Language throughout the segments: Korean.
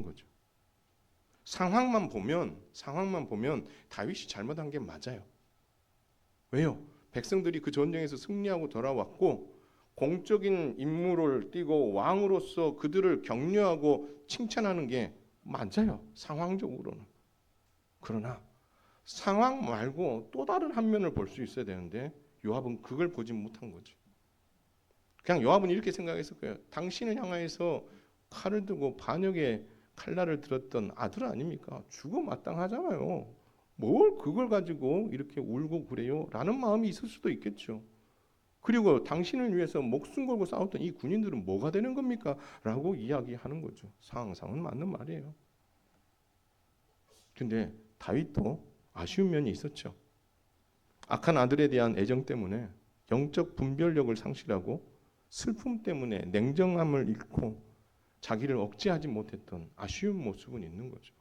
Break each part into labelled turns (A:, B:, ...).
A: 거죠. 상황만 보면 다윗이 잘못한 게 맞아요. 왜요? 백성들이 그 전쟁에서 승리하고 돌아왔고 공적인 임무를 띠고 왕으로서 그들을 격려하고 칭찬하는 게 맞아요. 상황적으로는. 그러나 상황 말고 또 다른 한 면을 볼 수 있어야 되는데 요압은 그걸 보지 못한 거죠. 그냥 요압은 이렇게 생각했을 거예요. 당신을 향하여서 칼을 들고 반역의 칼날을 들었던 아들 아닙니까? 죽어 마땅하잖아요. 뭘 그걸 가지고 이렇게 울고 그래요? 라는 마음이 있을 수도 있겠죠. 그리고 당신을 위해서 목숨 걸고 싸웠던 이 군인들은 뭐가 되는 겁니까? 라고 이야기하는 거죠. 상황상은 맞는 말이에요. 근데 다윗도 아쉬운 면이 있었죠. 악한 아들에 대한 애정 때문에 영적 분별력을 상실하고 슬픔 때문에 냉정함을 잃고 자기를 억제하지 못했던 아쉬운 모습은 있는 거죠.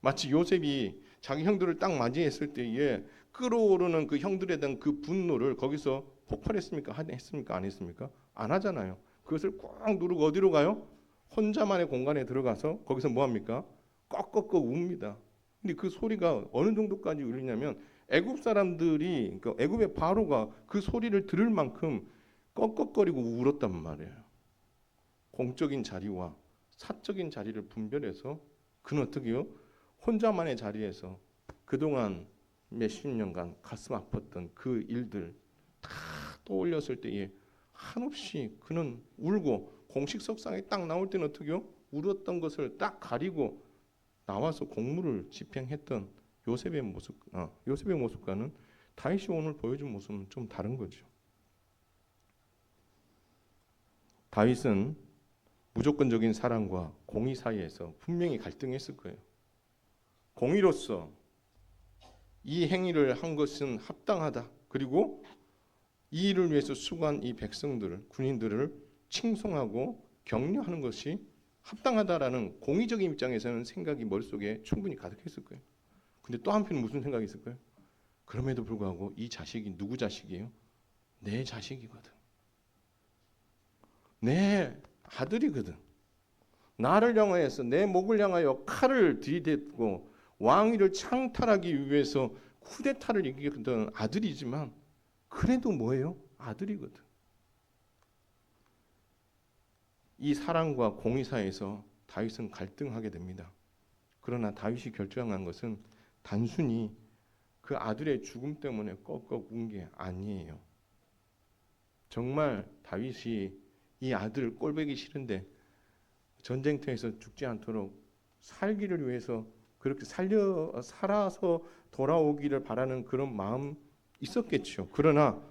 A: 마치 요셉이 자기 형들을 딱 맞이했을 때에 끓어오르는 그 형들에 대한 그 분노를 거기서 폭발했습니까? 했습니까? 안 했습니까? 안 하잖아요. 그것을 꾹 누르고 어디로 가요? 혼자만의 공간에 들어가서 거기서 뭐 합니까? 꺽꺽꺽 웁니다. 근데 그 소리가 어느 정도까지 울리냐면 애굽 사람들이 그러니까 애굽의 바로가 그 소리를 들을 만큼 꺽꺽거리고 울었단 말이에요. 공적인 자리와 사적인 자리를 분별해서 그는 어떻게 해요? 혼자만의 자리에서 그동안 몇십 년간 가슴 아팠던 그 일들 다 떠올렸을 때에 한없이 그는 울고 공식 석상에 딱 나올 때는 어떻게 해요? 울었던 것을 딱 가리고 나와서 공무를 집행했던 요셉의 모습과는 다윗이 오늘 보여준 모습은 좀 다른 거죠. 다윗은 무조건적인 사랑과 공의 사이에서 분명히 갈등했을 거예요. 공의로서 이 행위를 한 것은 합당하다. 그리고 이 일을 위해서 수고한 이 백성들을, 군인들을 칭송하고 격려하는 것이 합당하다라는 공의적인 입장에서는 생각이 머릿속에 충분히 가득했을 거예요. 근데 또 한편 무슨 생각이 있을까요? 그럼에도 불구하고 이 자식이 누구 자식이에요? 내 자식이거든. 내 아들이거든. 나를 향하여서 내 목을 향하여 칼을 들이댔고 왕위를 창탈하기 위해서 쿠데타를 이기던 아들이지만 그래도 뭐예요? 아들이거든. 이 사랑과 공의 사이에서 다윗은 갈등하게 됩니다. 그러나 다윗이 결정한 것은 단순히 그 아들의 죽음 때문에 꺽꺽 운 게 아니에요. 정말 다윗이 이 아들 꼴보기 싫은데 전쟁터에서 죽지 않도록 살기를 위해서 그렇게 살아서 돌아오기를 바라는 그런 마음 있었겠죠. 그러나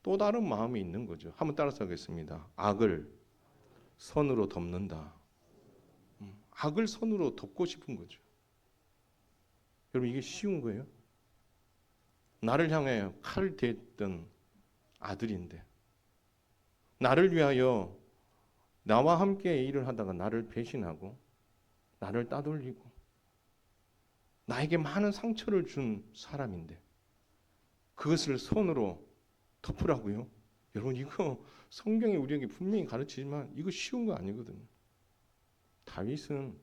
A: 또 다른 마음이 있는 거죠. 한번 따라서 하겠습니다. 악을 선으로 덮는다. 악을 선으로 덮고 싶은 거죠. 여러분 이게 쉬운 거예요? 나를 향해 칼을 댔던 아들인데 나를 위하여 나와 함께 일을 하다가 나를 배신하고 나를 따돌리고 나에게 많은 상처를 준 사람인데 그것을 손으로 덮으라고요? 여러분 이거 성경이 우리에게 분명히 가르치지만 이거 쉬운 거 아니거든요. 다윗은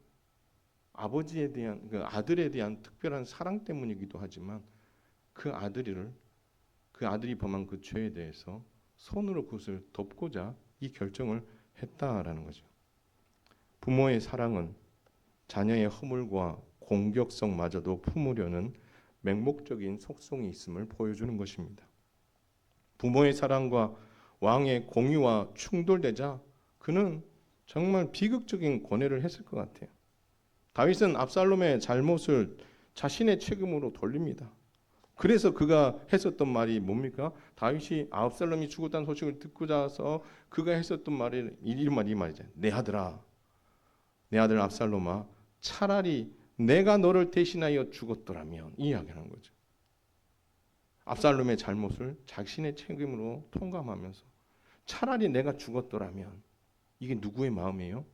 A: 아버지에 대한 그 아들에 대한 특별한 사랑 때문이기도 하지만 그 아들이 범한 그 죄에 대해서 손으로 그것을 덮고자 이 결정을 했다라는 거죠. 부모의 사랑은 자녀의 허물과 공격성마저도 품으려는 맹목적인 속성이 있음을 보여주는 것입니다. 부모의 사랑과 왕의 공의와 충돌되자 그는 정말 비극적인 고뇌를 했을 것 같아요. 다윗은 압살롬의 잘못을 자신의 책임으로 돌립니다. 그래서 그가 했었던 말이 뭡니까? 다윗이 압살롬이 죽었다는 소식을 듣고 자서 그가 했었던 말이 이 말이죠. 내 아들아, 내 아들 압살롬아, 차라리 내가 너를 대신하여 죽었더라면 이 이야기하는 거죠. 압살롬의 잘못을 자신의 책임으로 통감하면서 차라리 내가 죽었더라면 이게 누구의 마음이에요?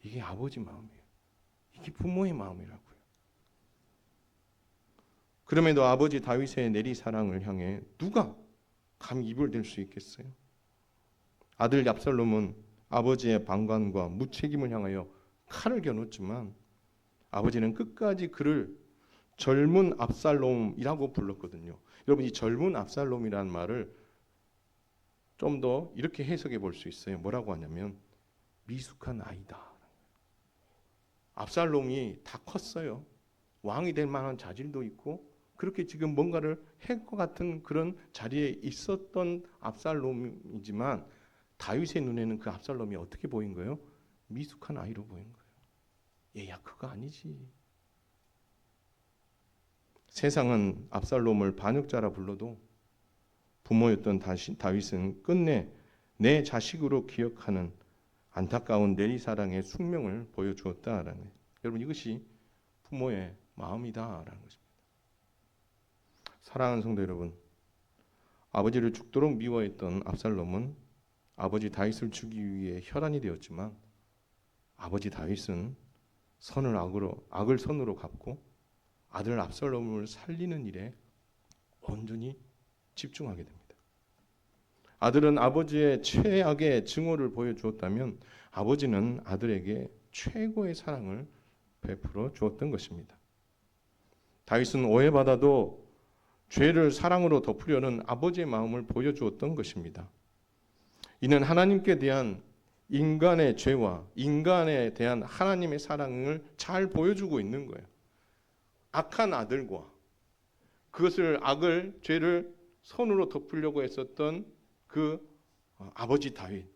A: 이게 아버지 마음이에요. 이게 부모의 마음이라고요. 그럼에도 아버지 다윗의 내리 사랑을 향해 누가 감히 입을 댈 수 있겠어요? 아들 압살롬은 아버지의 방관과 무책임을 향하여 칼을 겨눴지만 아버지는 끝까지 그를 젊은 압살롬이라고 불렀거든요. 여러분, 이 젊은 압살롬이라는 말을 좀 더 이렇게 해석해 볼 수 있어요. 뭐라고 하냐면 미숙한 아이다. 압살롬이 다 컸어요. 왕이 될 만한 자질도 있고 그렇게 지금 뭔가를 할 것 같은 그런 자리에 있었던 압살롬이지만 다윗의 눈에는 그 압살롬이 어떻게 보인 거예요? 미숙한 아이로 보인 거예요. 얘야 그거 아니지. 세상은 압살롬을 반역자라 불러도 부모였던 다윗은 끝내 내 자식으로 기억하는 안타까운 내리사랑의 숙명을 보여주었다라는 거예요. 여러분, 이것이 부모의 마음이다라는 것입니다. 사랑하는 성도 여러분, 아버지를 죽도록 미워했던 압살롬은 아버지 다윗을 죽이기 위해 혈안이 되었지만 아버지 다윗은 악을 선으로 갚고 아들 압살롬을 살리는 일에 온전히 집중하게 됩니다. 아들은 아버지의 최악의 증오를 보여주었다면 아버지는 아들에게 최고의 사랑을 베풀어 주었던 것입니다. 다윗은 오해받아도 죄를 사랑으로 덮으려는 아버지의 마음을 보여주었던 것입니다. 이는 하나님께 대한 인간의 죄와 인간에 대한 하나님의 사랑을 잘 보여주고 있는 거예요. 악한 아들과 죄를 선으로 덮으려고 했었던 그 아버지 다윗.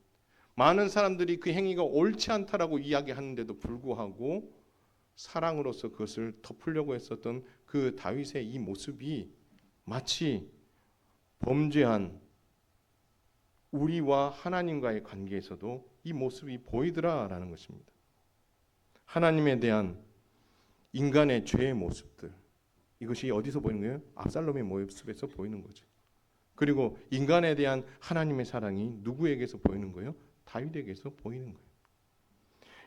A: 많은 사람들이 그 행위가 옳지 않다라고 이야기하는데도 불구하고 사랑으로서 그것을 덮으려고 했었던 그 다윗의 이 모습이 마치 범죄한 우리와 하나님과의 관계에서도 이 모습이 보이더라라는 것입니다. 하나님에 대한 인간의 죄의 모습들, 이것이 어디서 보이는 거예요? 압살롬의 모습에서 보이는 거죠. 그리고 인간에 대한 하나님의 사랑이 누구에게서 보이는 거예요? 다윗에게서 보이는 거예요.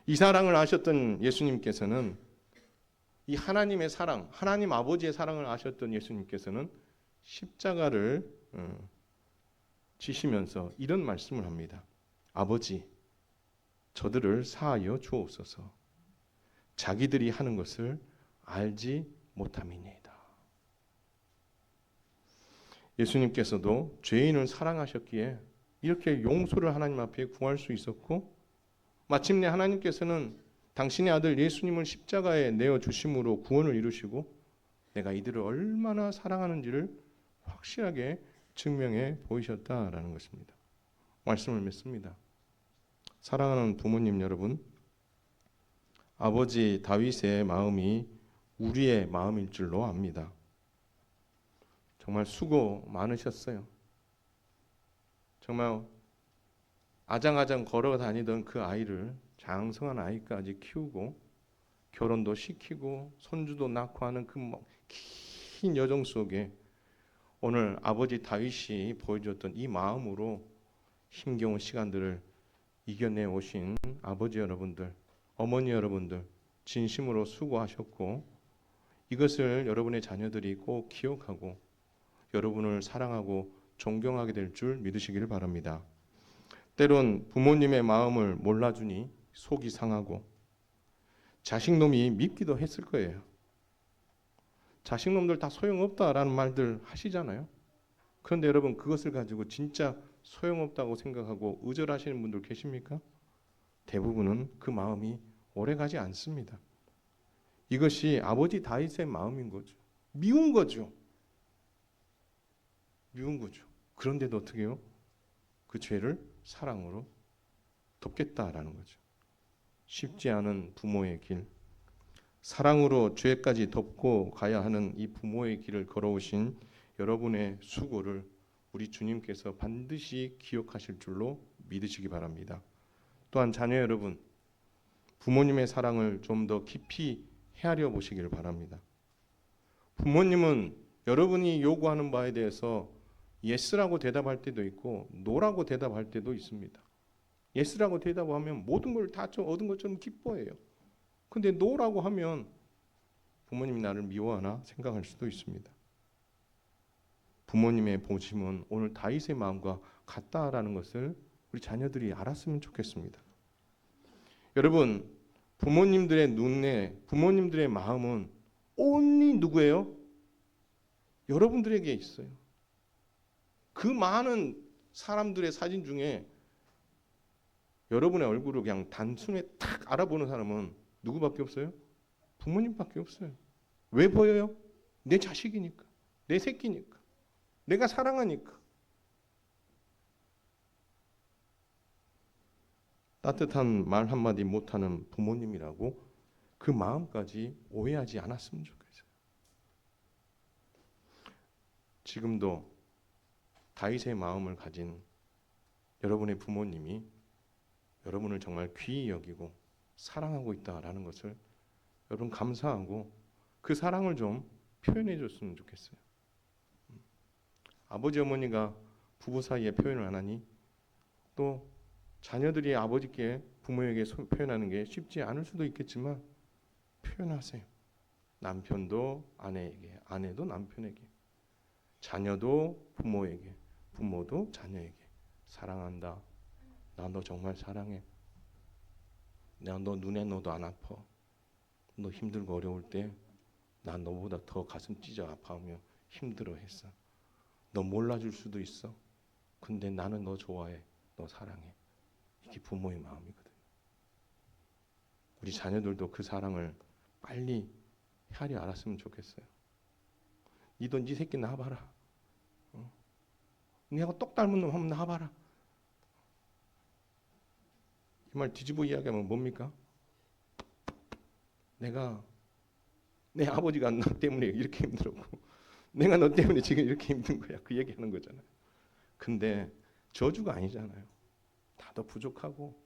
A: 이 사랑을 아셨던 예수님께서는 이 하나님의 사랑, 하나님 아버지의 사랑을 아셨던 예수님께서는 십자가를 지시면서 이런 말씀을 합니다. 아버지, 저들을 사하여 주옵소서. 자기들이 하는 것을 알지 못함이니이다. 예수님께서도 죄인을 사랑하셨기에 이렇게 용서를 하나님 앞에 구할 수 있었고 마침내 하나님께서는 당신의 아들 예수님을 십자가에 내어주심으로 구원을 이루시고 내가 이들을 얼마나 사랑하는지를 확실하게 증명해 보이셨다라는 것입니다. 말씀을 맺습니다. 사랑하는 부모님 여러분, 아버지 다윗의 마음이 우리의 마음일 줄로 압니다. 정말 수고 많으셨어요. 정말 아장아장 걸어 다니던 그 아이를 장성한 아이까지 키우고 결혼도 시키고 손주도 낳고 하는 그 긴 여정 속에 오늘 아버지 다윗이 보여줬던 이 마음으로 힘겨운 시간들을 이겨내 오신 아버지 여러분들, 어머니 여러분들 진심으로 수고하셨고 이것을 여러분의 자녀들이 꼭 기억하고 여러분을 사랑하고 존경하게 될 줄 믿으시기를 바랍니다. 때론 부모님의 마음을 몰라주니 속이 상하고 자식놈이 밉기도 했을 거예요. 자식놈들 다 소용없다라는 말들 하시잖아요. 그런데 여러분 그것을 가지고 진짜 소용없다고 생각하고 의절하시는 분들 계십니까? 대부분은 그 마음이 오래가지 않습니다. 이것이 아버지 다윗의 마음인 거죠. 미운 거죠. 미운 거죠. 그런데도 어떻게 해요? 그 죄를 사랑으로 덮겠다라는 거죠. 쉽지 않은 부모의 길, 사랑으로 죄까지 덮고 가야 하는 이 부모의 길을 걸어오신 여러분의 수고를 우리 주님께서 반드시 기억하실 줄로 믿으시기 바랍니다. 또한 자녀 여러분, 부모님의 사랑을 좀 더 깊이 헤아려 보시길 바랍니다. 부모님은 여러분이 요구하는 바에 대해서 예스라고 대답할 때도 있고 노라고 대답할 때도 있습니다. 예스라고 대답하면 모든 걸 다 얻은 것처럼 기뻐해요. 근데 노라고 하면 부모님이 나를 미워하나 생각할 수도 있습니다. 부모님의 보심은 오늘 다윗의 마음과 같다라는 것을 우리 자녀들이 알았으면 좋겠습니다. 여러분, 부모님들의 눈에, 부모님들의 마음은 온리 누구예요? 여러분들에게 있어요. 그 많은 사람들의 사진 중에 여러분의 얼굴을 그냥 단숨에 탁 알아보는 사람은 누구밖에 없어요? 부모님밖에 없어요. 왜 보여요? 내 자식이니까, 내 새끼니까, 내가 사랑하니까. 따뜻한 말 한마디 못하는 부모님이라고 그 마음까지 오해하지 않았으면 좋겠어요. 지금도 다윗의 마음을 가진 여러분의 부모님이 여러분을 정말 귀히 여기고 사랑하고 있다라는 것을 여러분 감사하고 그 사랑을 좀 표현해 줬으면 좋겠어요. 아버지 어머니가 부부 사이에 표현을 안 하니 또 자녀들이 아버지께 부모에게 표현하는 게 쉽지 않을 수도 있겠지만 표현하세요. 남편도 아내에게, 아내도 남편에게, 자녀도 부모에게, 부모도 자녀에게 사랑한다. 나 너 정말 사랑해. 내가 너 눈에 넣어도 안 아파. 너 힘들고 어려울 때 나 너보다 더 가슴 찢어 아파하며 힘들어했어. 너 몰라줄 수도 있어. 근데 나는 너 좋아해. 너 사랑해. 이게 부모의 마음이거든요. 우리 자녀들도 그 사랑을 빨리 헤아려 알았으면 좋겠어요. 니도 니 새끼 낳아봐라. 내가 똑 닮은 놈 한번 낳아봐라. 이 말 뒤집어 이야기하면 뭡니까? 내가 내 아버지가 나 때문에 이렇게 힘들었고 내가 너 때문에 지금 이렇게 힘든 거야. 그 얘기하는 거잖아요. 근데 저주가 아니잖아요. 나도 부족하고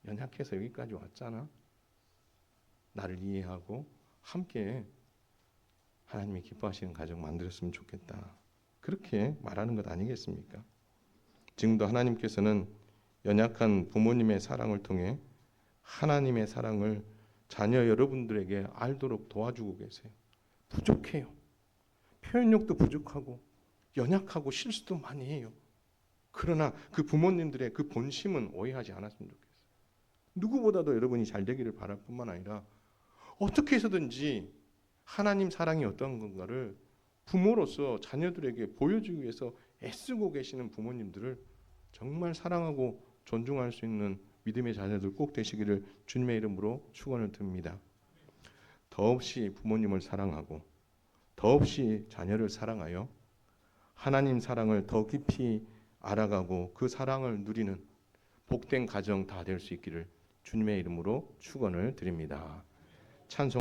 A: 연약해서 여기까지 왔잖아. 나를 이해하고 함께 하나님이 기뻐하시는 가정 만들었으면 좋겠다. 그렇게 말하는 것 아니겠습니까? 지금도 하나님께서는 연약한 부모님의 사랑을 통해 하나님의 사랑을 자녀 여러분들에게 알도록 도와주고 계세요. 부족해요. 표현력도 부족하고 연약하고 실수도 많이 해요. 그러나 그 부모님들의 그 본심은 오해하지 않았으면 좋겠어요. 누구보다도 여러분이 잘 되기를 바랄 뿐만 아니라 어떻게 해서든지 하나님 사랑이 어떤 건가를 부모로서 자녀들에게 보여주기 위해서 애쓰고 계시는 부모님들을 정말 사랑하고 존중할 수 있는 믿음의 자녀들 꼭 되시기를 주님의 이름으로 축원을 드립니다. 더없이 부모님을 사랑하고 더없이 자녀를 사랑하여 하나님 사랑을 더 깊이 알아가고 그 사랑을 누리는 복된 가정 다 될 수 있기를 주님의 이름으로 축원을 드립니다. 찬송